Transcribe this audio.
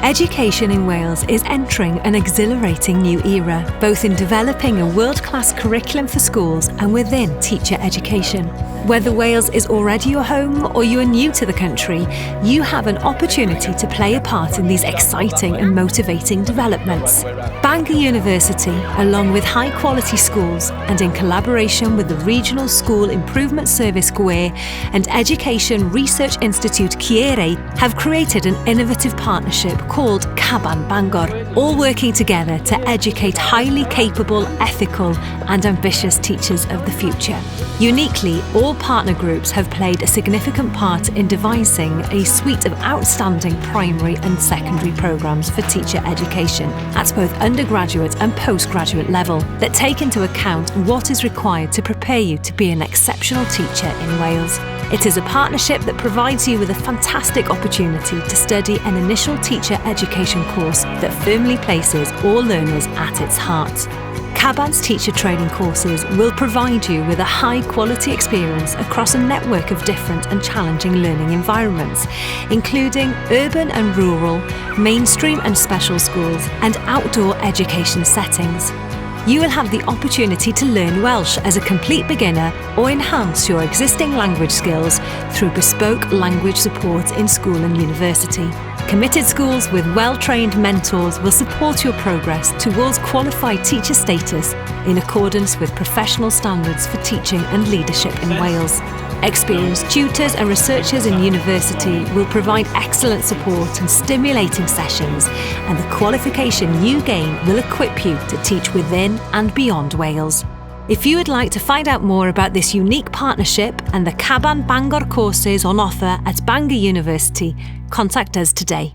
Education in Wales is entering an exhilarating new era, both in developing a world-class curriculum for schools and within teacher education. Whether Wales is already your home or you are new to the country, you have an opportunity to play a part in these exciting and motivating developments. Bangor University, along with high-quality schools and in collaboration with the Regional School Improvement Service GWER and Education Research Institute Ciere, have created an innovative partnership called Caban Bangor, all working together to educate highly capable, ethical and ambitious teachers of the future. Uniquely, all partner groups have played a significant part in devising a suite of outstanding primary and secondary programmes for teacher education at both undergraduate and postgraduate level that take into account what is required to prepare you to be an exceptional teacher in Wales. It is a partnership that provides you with a fantastic opportunity to study an initial teacher education course that firmly places all learners at its heart. Caban's teacher training courses will provide you with a high-quality experience across a network of different and challenging learning environments, including urban and rural, mainstream and special schools, and outdoor education settings. You will have the opportunity to learn Welsh as a complete beginner or enhance your existing language skills through bespoke language support in school and university. Committed schools with well-trained mentors will support your progress towards qualified teacher status in accordance with professional standards for teaching and leadership in Wales. Experienced tutors and researchers in university will provide excellent support and stimulating sessions, and the qualification you gain will equip you to teach within and beyond Wales. If you would like to find out more about this unique partnership and the Caban Bangor courses on offer at Bangor University, contact us today.